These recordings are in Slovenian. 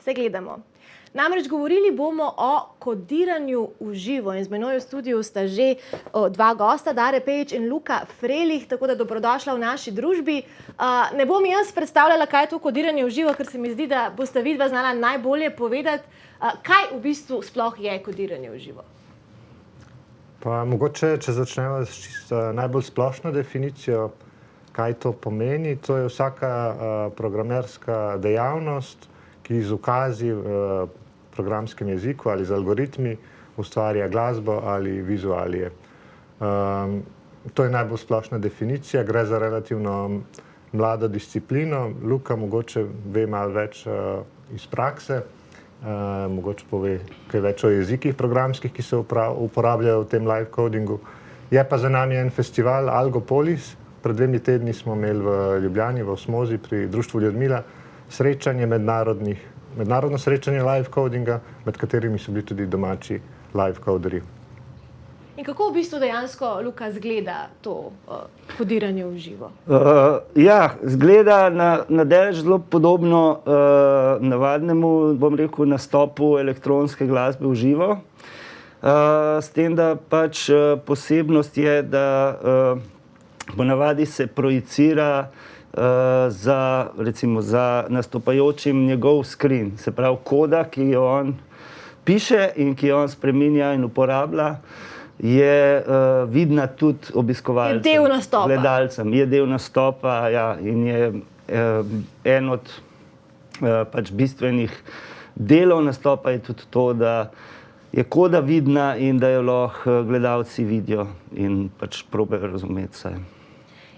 se gledamo. Namreč govorili bomo o kodiranju v živo in z menoj v studiu sta že dva gosta, Dare Pejić in Luka Frelih, tako da dobrodošla v naši družbi. Ne bom jaz predstavljala, kaj je to kodiranje v živo, ker se mi zdi, da boste vidva znala najbolje povedati, kaj v bistvu sploh je kodiranje v živo. Pa mogoče, če začnemo s najbolj splošno definicijo, kaj to pomeni. To je vsaka programerska dejavnost, ki z ukazi v programskem jeziku ali z algoritmi ustvarja glasbo ali vizualije. To je najbolj splošna definicija, gre za relativno mlado disciplino. Luka mogoče ve malo več iz prakse, mogoče pove kaj več o jezikih programskih, ki se uporabljajo v tem live codingu. Je pa za nami en festival Algopolis. Pred 2 tedni smo imeli v Ljubljani, v Osmozi, pri Društvu Ljudmila, srečanje mednarodno srečanje live codinga, med katerimi so bili tudi domači live coderji. In kako v bistvu dejansko, Luka, zgleda to kodiranje v živo? Zgleda na delež zelo podobno navadnemu, bom rekel, nastopu elektronske glasbe v živo. S tem, da pač posebnost je, da ponavadi se projicira za nastopajočim njegov screen, se pravi koda, ki jo on piše in ki jo on spreminja in uporablja, je vidna tudi obiskovalcem, gledalcem. Je del nastopa, ja, in je en od pač bistvenih delov nastopa je tudi to, da je koda vidna in da jo lahko gledalci vidijo in pač probajo razumeti se.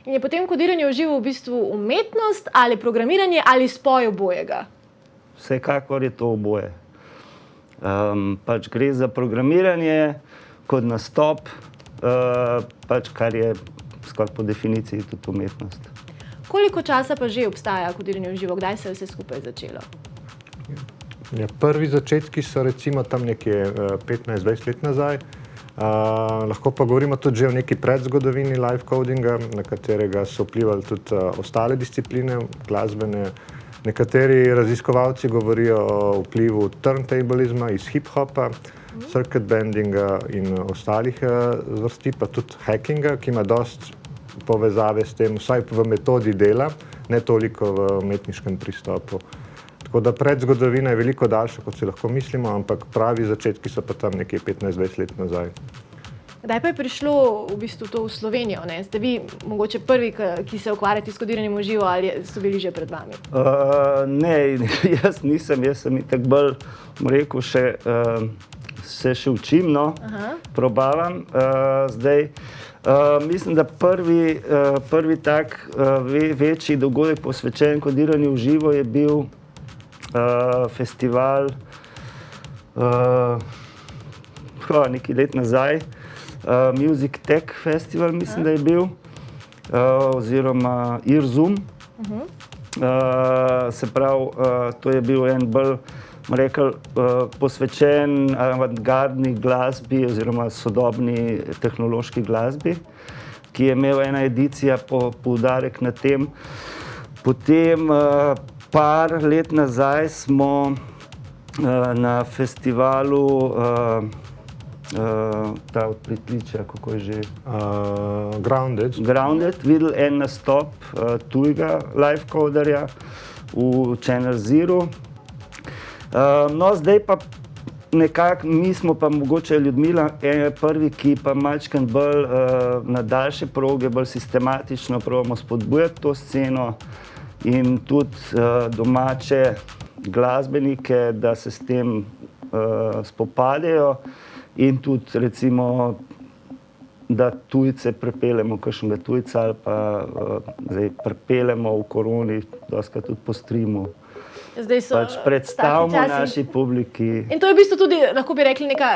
In je potem kodiranje v živo v bistvu umetnost ali programiranje ali spoj obojega? Vsekakor je to oboje. Pač gre za programiranje kot nastop, pač kar je skoraj po definiciji tudi umetnost. Koliko časa pa že obstaja kodiranje v živo? Kdaj se je vse skupaj začelo? Ja, prvi začetki so recimo tam nekje 15-20 let nazaj. Lahko pa govorimo tudi že o neki predzgodovini live codinga, na katerega so vplivali tudi ostale discipline glasbene. Nekateri raziskovalci govorijo o vplivu turntablizma iz hip-hopa, circuit bendinga in ostalih zvrsti, pa tudi hackinga, ki ima dosti povezave s tem, vsaj v metodi dela, ne toliko v umetniškem pristopu. Tako da predzgodovina je veliko daljša, kot si lahko mislimo, ampak pravi začetki so pa tam nekje 15-20 let nazaj. Kdaj pa je prišlo v bistvu to v Slovenijo? Ste vi mogoče prvi, ki se ukvarjate s kodiranjem v živo, ali so bili že pred vami? Ne, jaz nisem. Jaz sem itak bolj, rekel, se še učim, probavam zdaj. Mislim, da prvi tak večji dogodek posvečen kodiranju v živo je bil festival nekaj let nazaj, Music Tech Festival, mislim, da je bil, oziroma IRZUM. Se pravi, to je bil en bolj, rekel, posvečen avantgardni glasbi oziroma sodobni tehnološki glasbi, ki je imel ena edicija poudarek na tem. Potem par let nazaj smo na festivalu ta od Pritličja, kako je že? Grounded videli en nastop tujega live coderja v Channel Zero. No, zdaj pa nekako, mi smo pa mogoče Ljudmila prvi, ki pa malčkeno bolj na daljše proge, bolj sistematično probamo spodbujati to sceno in tudi domače glasbenike, da se s tem spopadejo in tudi recimo, da tujce pripeljemo, kakšnega tujca ali pa zdaj pripeljemo v koroni, dostikrat tudi po streamu. Pač predstavimo naši publiki. In to je v bistvu tudi, lahko bi rekli, neka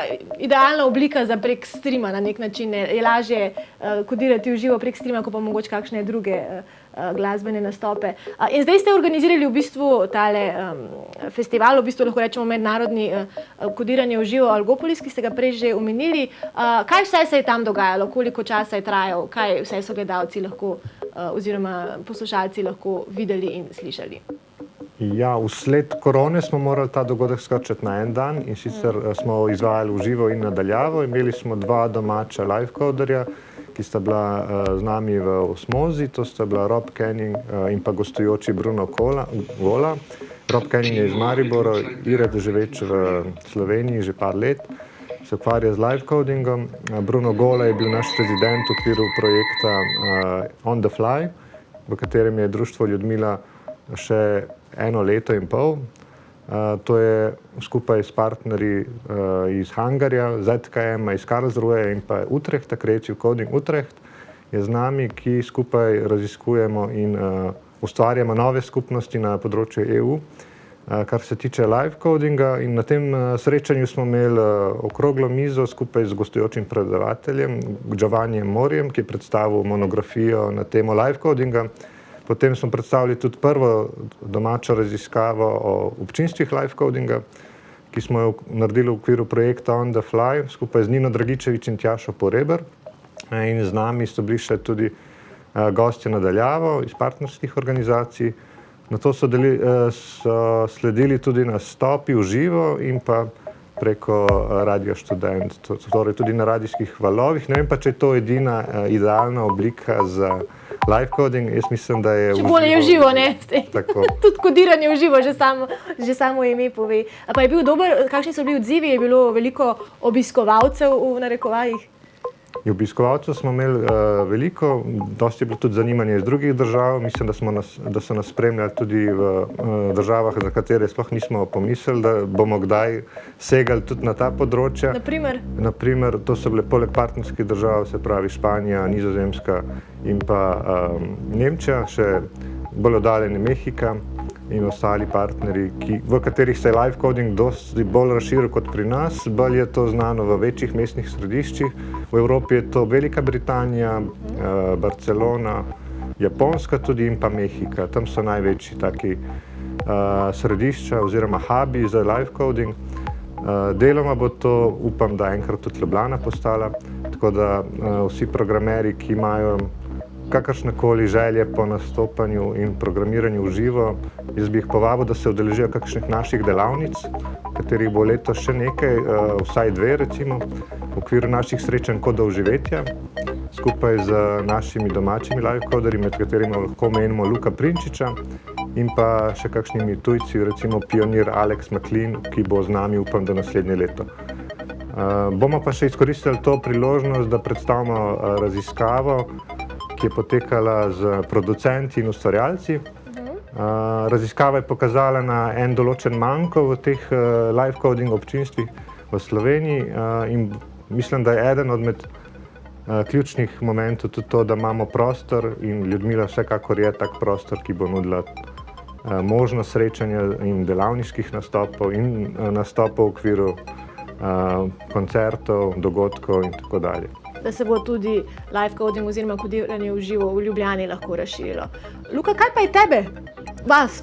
idealna oblika za prek streama na nek način. Je lažje kodirati v živo prek streama, kot pa mogoče kakšne druge glasbene nastope. In zdaj ste organizirali v bistvu tale festival, v bistvu lahko rečemo mednarodni kodiranje v živo Algopolis, ki ste ga prej že omenili. Kaj vse se je tam dogajalo? Koliko časa je trajal? Kaj vse so gledalci lahko oziroma poslušalci lahko videli in slišali? Ja, vsled korone smo morali ta dogodek skočiti na en dan in sicer smo izvajali v živo in nadaljavo. Imeli smo 2 domača livecoderja, ki sta bila z nami v osmozi, to sta bila Rob Canning in pa gostujoči Bruno Gola. Rob Canning je iz Maribora, Ired živeč v Sloveniji že par let, se ukvarja z livecodingom. Bruno Gola je bil naš rezident v okviru projekta On the Fly, v katerem je društvo Ljudmila še 1 leto in pol. To je skupaj s partnerji iz Hungarja, ZKM, iz Karlsruhe in pa Utrechta, Creative Coding Utrecht je z nami, ki skupaj raziskujemo in ustvarjamo nove skupnosti na področju EU, kar se tiče live codinga. In na tem srečanju smo imeli okroglo mizo skupaj z gostujočim predavateljem Giovannijem Morjem, ki je predstavil monografijo na temo live codinga. Potem smo predstavili tudi prvo domačo raziskavo o občinstvih live codinga, ki smo jo naredili v okviru projekta On the Fly skupaj z Nino Dragičevič in Tjašo Poreber. In z nami so bili še tudi gostje nadaljavo iz partnerskih organizacij. Nato so sledili tudi nastopi v živo in pa preko Radio Študent, torej tudi na radijskih valovih. Ne vem pa, če je to edina idealna oblika za live coding. Jaz mislim, da je Še bolje je v živo, ne? Tako. Tudi kodiranje v živo, že samo ime pove. A pa je bil dober, kakšni so bili odzivi? Je bilo veliko obiskovalcev v narekovajih? Obiskovalcev smo imeli veliko, dosti je bilo tudi zanimanje iz drugih držav. Mislim, da so nas spremljali tudi v državah, za katere sploh nismo pomislili, da bomo kdaj segali tudi na ta področja. Naprimer, to so bile poleg partnerskih držav, se pravi Španija, Nizozemska in pa Nemčija, še bolj oddaljene Mehika in ostali partnerji, v katerih se je live coding dosti bolj razširil kot pri nas. Bolj je to znano v večjih mestnih središčih. V Evropi je to Velika Britanija, Barcelona, Japonska tudi in pa Mehika. Tam so največji taki središča oziroma hubi za live coding. Deloma bo to, upam, da enkrat tudi Ljubljana postala, tako da vsi programerji, ki imajo kakršnekoli želje po nastopanju in programiranju v živo, jaz bi jih povabil, da se udeležijo kakšnih naših delavnic, katerih bo letos še nekaj, vsaj 2 recimo, v okviru naših srečanj Kodov živetja, skupaj z našimi domačimi live coderji, med katerimi lahko omenimo Luka Prinčiča in pa še kakšnimi tujci, recimo pionir Alex McLean, ki bo z nami, upam, da naslednje leto. Bomo pa še izkoristili to priložnost, da predstavimo raziskavo, ki je potekala z producenti in ustvarjalci. Raziskava je pokazala na en določen manko v teh live coding občinstvih v Sloveniji in mislim, da je eden od ključnih momentov tudi to, da imamo prostor in Ljudmila vsekakor je tak prostor, ki bo nudila možnost srečanja in delavniških nastopov in nastopov v okviru koncertov, dogodkov in tako dalje. Da se bo tudi live coding oziroma kodiranje v živo v Ljubljani lahko razširilo. Luka, kaj pa je vas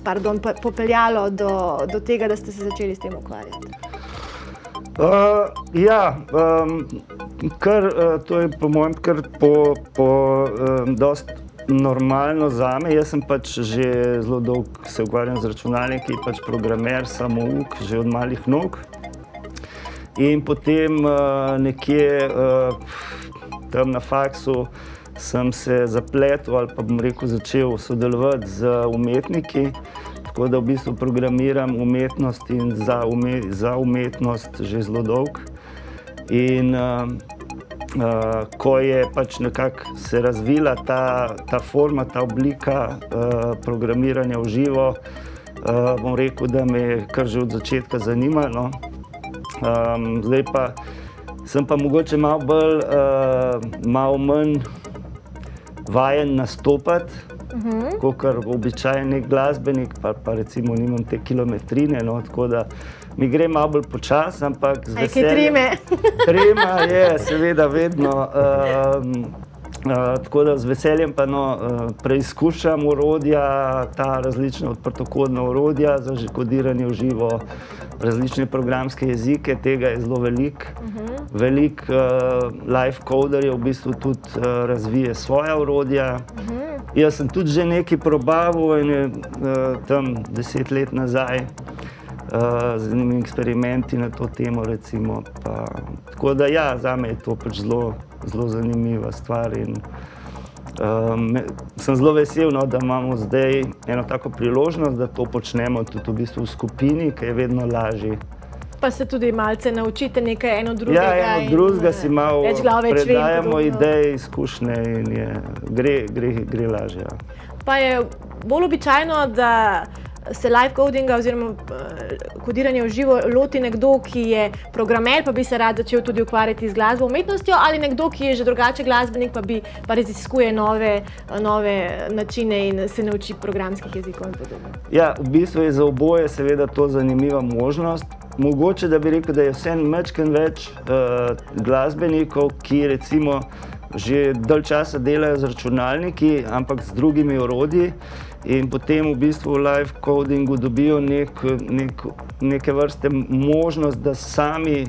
popeljalo do tega, da ste se začeli s tem ukvarjati? To je po mojem kar dosti normalno zame. Jaz sem pač že zelo dolgo se ukvarjam z računalniki, pač programer, samouk, že od malih nog. In potem nekje tam na faksu sem se zapletel ali pa bom rekel začel sodelovati z umetniki, tako da v bistvu programiram umetnost in za umetnost že zelo dolgo. In ko je pač nekako se razvila ta forma, ta oblika programiranja v živo, bom rekel, da me je kar že od začetka zanimalo. Zdaj pa sem pa mogoče malo manj vajen nastopati, kakor običajen nek glasbenik, pa recimo nimam te kilometrine, tako da mi gre malo bolj počasi, ampak z veseljem. Treme. Trema je seveda vedno Tako da z veseljem pa preizkušam orodja, ta različna odprtokodna orodja za kodiranje v živo, različne programske jezike, tega je zelo veliko. Veliko live coderjev v bistvu tudi razvije svoja orodja. Jaz sem tudi že nekaj probaval in je tam 10 let nazaj z enimi eksperimenti na to temo recimo. Tako da ja, zame je to pač zelo zanimiva stvar in sem zelo vesel, da imamo zdaj eno tako priložnost, da to počnemo tudi v bistvu v skupini, ki je vedno lažje. Pa se tudi malce naučite nekaj eno drugega. Ja, eno drugega si malo več glav, več vem, predajamo podobno. ideje, izkušnje in gre lažje. Ja. Pa je bolj običajno, da se live codinga oziroma kodiranja v živo loti nekdo, ki je programer, pa bi se rad začel tudi ukvarjati z glasbo, umetnostjo, ali nekdo, ki je že drugače glasbenik, pa raziskuje nove načine in se nauči programskih jezikov in podobno. Ja, v bistvu je za oboje seveda to zanimiva možnost. Mogoče, da bi rekel, da je vseeno majčkeno več glasbenikov, ki recimo že dalj časa delajo z računalniki, ampak z drugimi orodji. In potem v bistvu v live codingu dobijo neke vrste možnost, da sami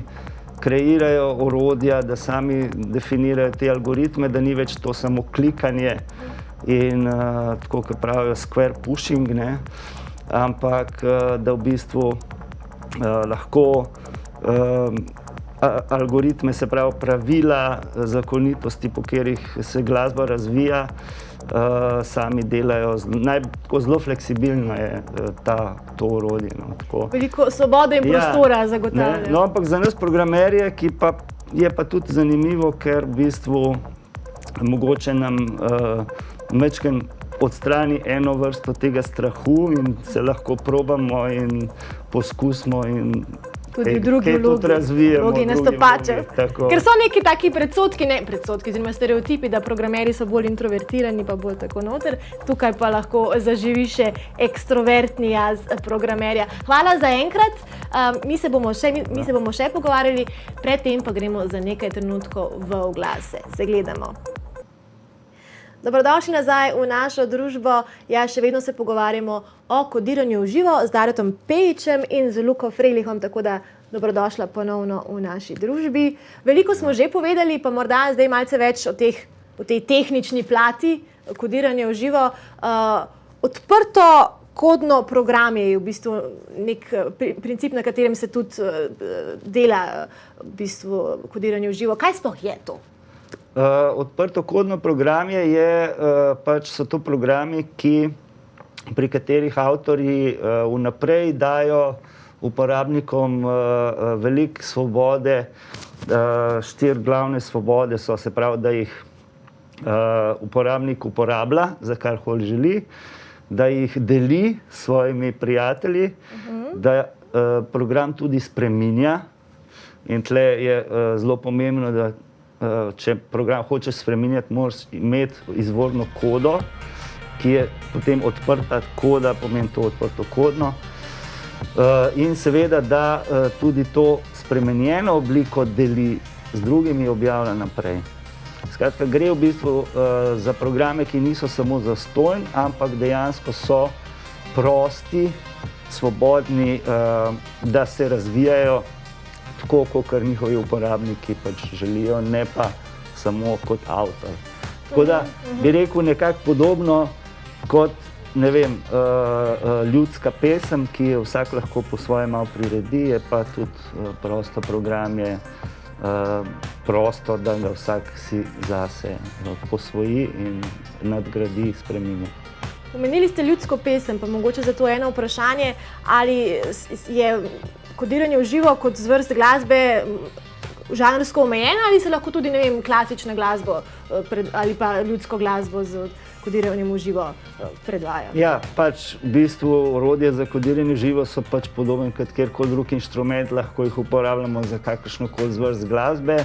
kreirajo orodja, da sami definirajo te algoritme, da ni več to samo klikanje in tako, kot pravijo, square pushing, ne? Ampak da v bistvu lahko algoritme, se pravi pravila, zakonitosti, po katerih se glasba razvija, sami delajo. Zelo fleksibilno je to orodje. Veliko svobode in prostora zagotavlja. No, ampak za nas programerje, je pa tudi zanimivo, ker v bistvu mogoče nam majčkeno odstrani eno vrsto tega strahu in se lahko probamo in poskusimo in tudi v drugi vlogi nastopačev. Ker so neki taki predsodki, oziroma stereotipi, da programerji so bolj introvertirani, pa bolj tako noter. Tukaj pa lahko zaživi še ekstrovertni jaz programerja. Hvala za enkrat. Mi se bomo še pogovarjali, predtem pa gremo za nekaj trenutkov v oglase. Se gledamo. Dobrodošli nazaj v našo družbo. Ja, še vedno se pogovarjamo o kodiranju v živo z Daretom Pejićem in z Luko Frelihom, tako da dobrodošla ponovno v naši družbi. Veliko smo že povedali, pa morda zdaj malce več o tej tehnični plati kodiranja v živo. Odprto kodno programje je v bistvu nek princip, na katerem se tudi dela v bistvu kodiranje v živo. Kaj sploh je to? Odprtokodno programje so to programi, pri katerih avtorji vnaprej dajo uporabnikom veliko svobode. 4 glavne svobode so, se pravi, da jih uporabnik uporablja, za kar koli želi, da jih deli s svojimi prijatelji, da program tudi spreminja. In tle je zelo pomembno, da če program hočeš spreminjati, moraš imeti izvorno kodo, ki je potem odprta koda, pomeni to odprtokodno. In seveda, da tudi to spremenjeno obliko deli z drugimi, objavlja naprej. Skratka, gre v bistvu za programe, ki niso samo zastonj, ampak dejansko so prosti, svobodni, da se razvijajo tako, kot njihovi uporabniki pač želijo, ne pa samo kot avtor. Tako da bi rekel nekako podobno kot, ne vem, ljudska pesem, ki jo vsak lahko po svoje malo priredi, je pa tudi prosto program, je prosto, da ga vsak si zase posvoji in nadgradi, spreminja. Omenili ste ljudsko pesem, pa mogoče zato eno vprašanje, ali je kodiranje v živo kot zvrst glasbe žanrsko omejena, ali se lahko tudi, ne vem, klasično glasbo ali pa ljudsko glasbo z kodiranjem v živo predvaja? Ja, pač v bistvu orodje za kodiranje v živo so pač podoben kot kjerkoli drug inštrument, lahko jih uporabljamo za kakršnokoli zvrst glasbe.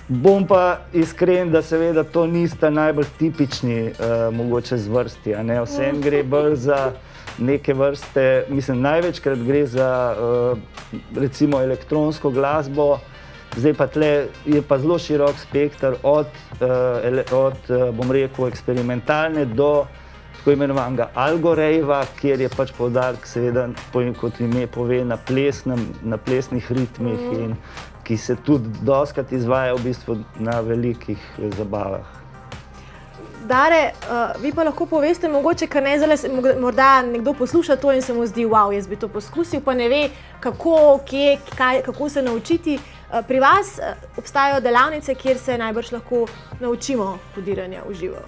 Bom pa iskren, da seveda to nista najbolj tipični mogoče zvrsti, a ne? Vsem gre bolj za neke vrste, mislim, največkrat gre za recimo elektronsko glasbo, Zdaj pa tle je pa zelo širok spekter od bom rekel, eksperimentalne do tako imenovanega algorejva, kjer je pač poudarek seveda, kot ime pove, na plesnih ritmih in ki se tudi dostikrat izvaja v bistvu na velikih zabavah. Dare, vi pa lahko poveste, mogoče, ker ne zdaj, morda nekdo posluša to in se mu zdi, wow, jaz bi to poskusil, pa ne ve, kako, kje, kako se naučiti. Pri vas obstajajo delavnice, kjer se najbrž lahko naučimo kodiranja v živo.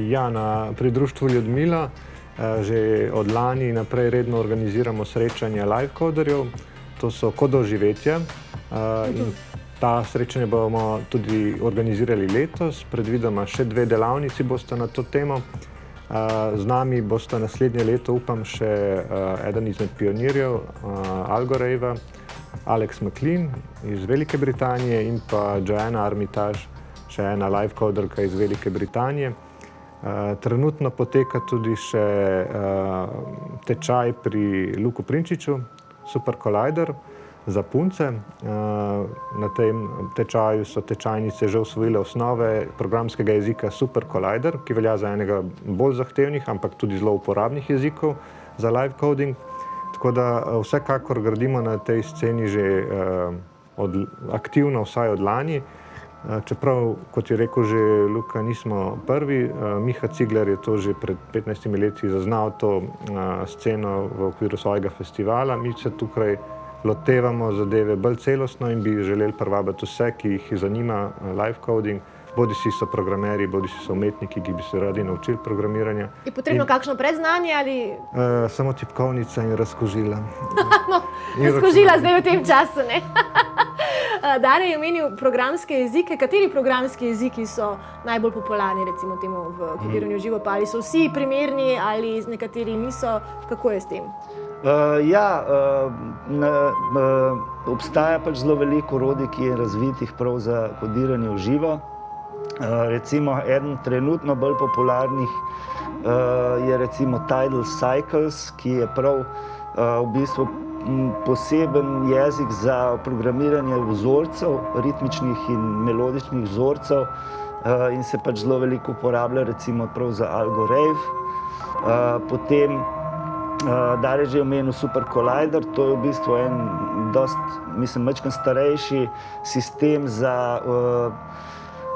Ja, pri društvu Ljudmila že od lani naprej redno organiziramo srečanja live coderjev. To so kot doživetja in ta srečanja bomo tudi organizirali letos. Predvidoma še 2 delavnici bosta na to temo. Z nami bosta naslednje leto, upam, še eden izmed pionirjev algorejva, Alex McLean iz Velike Britanije in pa Joanna Armitage, še ena live coderka iz Velike Britanije. Trenutno poteka tudi še tečaj pri Luku Prinčiču, Super Collider za punce. Na tem tečaju so tečajnice že osvojile osnove programskega jezika Super Collider, ki velja za enega bolj zahtevnih, ampak tudi zelo uporabnih jezikov za live coding. Tako da vsekakor gradimo na tej sceni že aktivno vsaj od lani. Čeprav, kot je rekel že Luka, nismo prvi. Miha Cigler je to že pred 15 leti zaznal to sceno v okviru svojega festivala. Mi se tukaj lotevamo zadeve bolj celostno in bi želeli privabiti vse, ki jih zanima live coding. Bodisi so programerji, bodisi so umetniki, ki bi se radi naučili programiranja. Je potrebno kakšno predznanje ali? Samo tipkovnica in razkožila. No, razkožila zdaj v tem času, ne? Dare je omenil programske jezike. Kateri programski jeziki so najbolj popularni, recimo temu v kodiranju živo, pa ali so vsi primerni ali nekateri niso? Kako je s tem? Obstaja pač zelo veliko orodij, ki je razvitih prav za kodiranje v živo. Recimo eden trenutno bolj popularnih je recimo Tidal Cycles, ki je prav v bistvu poseben jezik za programiranje vzorcev, ritmičnih in melodičnih vzorcev in se pač zelo veliko uporablja recimo prav za algorejv. Potem Dare že omenil Super Collider, to je v bistvu en majčkeno starejši sistem za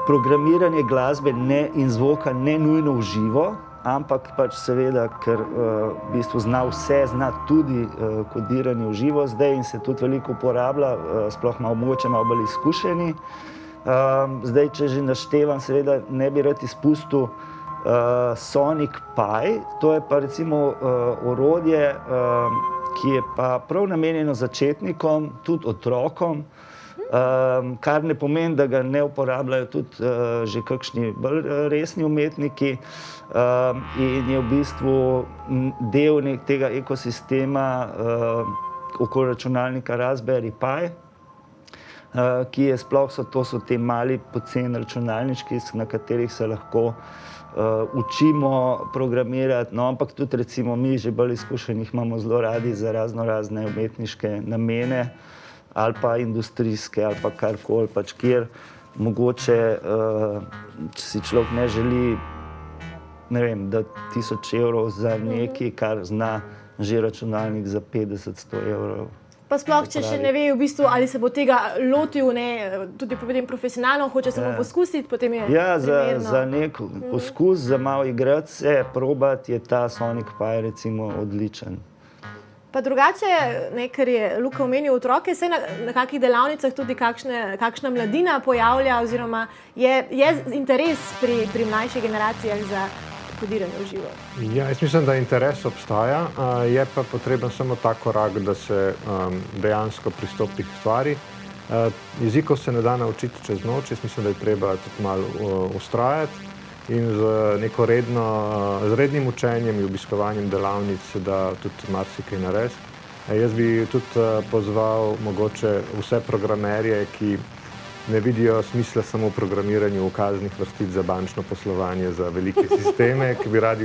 programiranje glasbe in zvoka ne nujno v živo, ampak pač seveda, ker v bistvu zna vse, zna tudi kodiranje v živo zdaj in se tudi veliko uporablja, sploh mogoče malo bolj izkušeni. Zdaj, če že naštevam, seveda ne bi rad izpustil Sonic Pi, to je pa recimo orodje, ki je pa prav namenjeno začetnikom, tudi otrokom, kar ne pomeni, da ga ne uporabljajo tudi že kakšni bolj resni umetniki in je v bistvu del tega ekosistema okoli računalnika Raspberry Pi, ki je sploh to so te mali poceni računalnički, na katerih se lahko učimo programirati, no, ampak tudi recimo mi že bolj izkušenih imamo zelo radi za razne umetniške namene ali pa industrijske ali pa karkoli, pač kjer mogoče, če si človek ne želi, ne vem, da 1000 evrov za nekaj, kar zna že računalnik za 50-100 evrov. Pa sploh, če še ne ve v bistvu, ali se bo tega lotil, tudi potem profesionalno, hoče samo poskusiti, potem je primerno. Za nek poskus, za malo igrati se, probati, je ta Sonic Pi recimo odličen. Pa drugače, ker je Luka omenil otroke, se na kakih delavnicah tudi kakšna mladina pojavlja oziroma je interes pri mlajših generacijah za kodiranje v živo? Ja, jaz mislim, da interes obstaja, je pa potreben samo ta korak, da se dejansko pristopi k stvari. Jezikov se ne da naučiti čez noč, jaz mislim, da je treba tudi malo vztrajati in z rednim učenjem in obiskovanjem delavnic se da tudi marsikaj narediti. Jaz bi tudi pozval mogoče vse programerje, ki ne vidijo smisla samo v programiranju ukaznih vrstic za bančno poslovanje, za velike sisteme, ki bi radi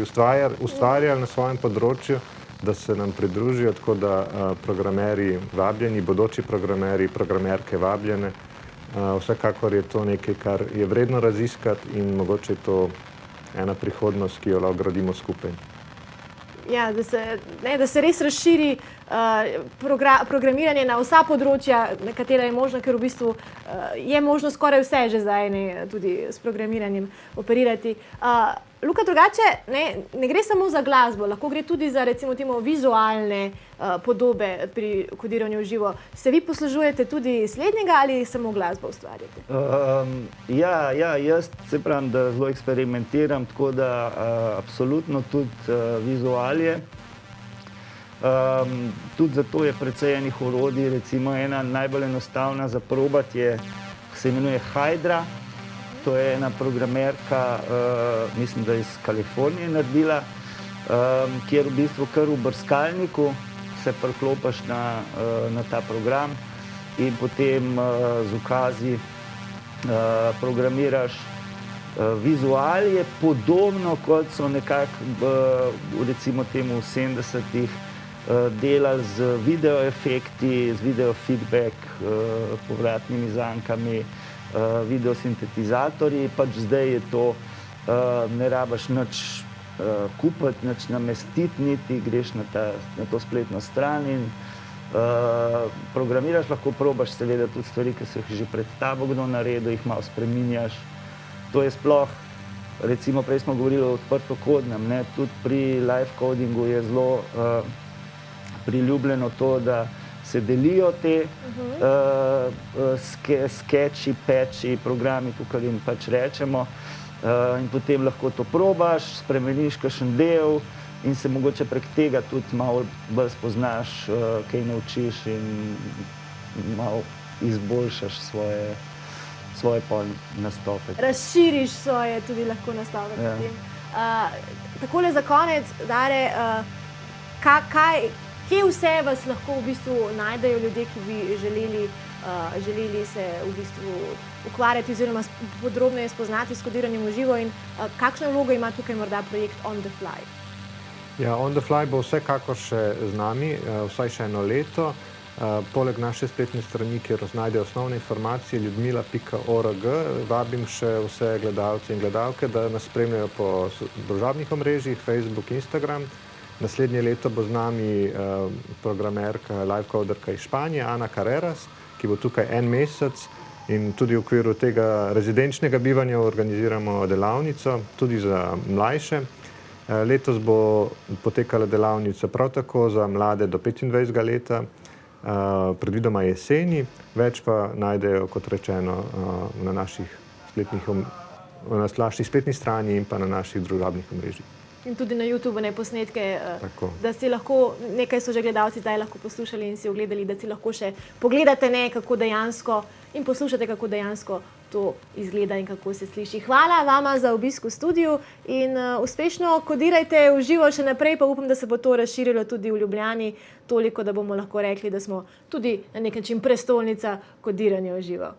ustvarjali na svojem področju, da se nam pridružijo, tako da programerji vabljeni, bodoči programerji, programerke vabljene, Vsekakor je to nekaj, kar je vredno raziskati in mogoče je to ena prihodnost, ki jo lahko gradimo skupaj. Ja, da se res razširi programiranje na vsa področja, na katera je možno, ker v bistvu je možno skoraj vse že zdaj tudi s programiranjem operirati. Luka, drugače ne gre samo za glasbo, lahko gre tudi za recimo temu vizualne podobe pri kodiranju v živo. Se vi poslužujete tudi slednjega ali samo glasbo ustvarjate? Jaz se pravim, da zelo eksperimentiram, tako da absolutno tudi vizualije. Tudi zato je precej enih orodij, recimo ena najbolj enostavna za probati je, se imenuje Hydra. To je ena programerka, mislim, da iz Kalifornije naredila, kjer v bistvu kar v brskalniku se priklopiš na ta program in potem z ukazi programiraš vizualije, podobno kot so nekako recimo temu v 70-ih delali z videoefekti, z videofeedback, povratnimi zankami, videosintetizatorji, pač zdaj je to, ne rabiš nič kupiti, nič namestiti, niti greš na to spletno stran in programiraš, lahko probaš seveda tudi stvari, ki so jih že pred tabo kdo naredil, jih malo spreminjaš. To je sploh, recimo prej smo govorili o odprtokodnem, tudi pri live codingu je zelo priljubljeno to, da se delijo te sketchi, patchi, programi, kakor jim pač rečemo, in potem lahko to probaš, spremeniš kakšen del in se mogoče prek tega tudi malo bolj spoznaš, kaj naučiš in malo izboljšaš svoje nastope. Razširiš svoje tudi lahko nastope potem. Takole za konec, Dare, kje vse vas lahko v bistvu najdejo ljudje, ki bi želeli se v bistvu ukvarjati oziroma podrobneje spoznati s kodiranjem v živo in kakšno vlogo ima tukaj morda projekt On the Fly? Ja, On the Fly bo vsekakor še z nami, vsaj še eno leto. Poleg naše spletne strani, kjer najdejo osnovne informacije, ljudmila.org, vabim še vse gledalce in gledalke, da nas spremljajo po družabnih omrežjih, Facebook, Instagram. Naslednje leto bo z nami programerka, livecoderka iz Španije, Ana Carreras, ki bo tukaj en mesec in tudi v okviru tega rezidenčnega bivanja organiziramo delavnico, tudi za mlajše. Letos bo potekala delavnica prav tako za mlade do 25 leta, predvidoma jeseni, več pa najdejo, kot rečeno, na naši spletni strani in pa na naših družabnih omrežjih. In tudi na YouTube posnetke, da si lahko, nekaj so že gledalci zdaj lahko poslušali in si ogledali, da si lahko še pogledate kako dejansko in poslušate, kako dejansko to izgleda in kako se sliši. Hvala vama za obisk v studiu in uspešno kodirajte v živo še naprej, pa upam, da se bo to razširilo tudi v Ljubljani, toliko, da bomo lahko rekli, da smo tudi na nek način prestolnica kodiranja v živo.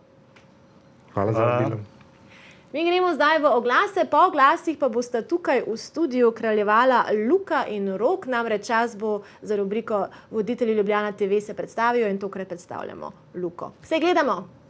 Hvala za vabilo. Mi gremo zdaj v oglase, po oglasih pa bosta tukaj v studiu kraljevala Luka in Rok, namreč čas bo za rubriko Voditelji Ljubljana TV se predstavijo in tokrat predstavljamo Luko. Se gledamo!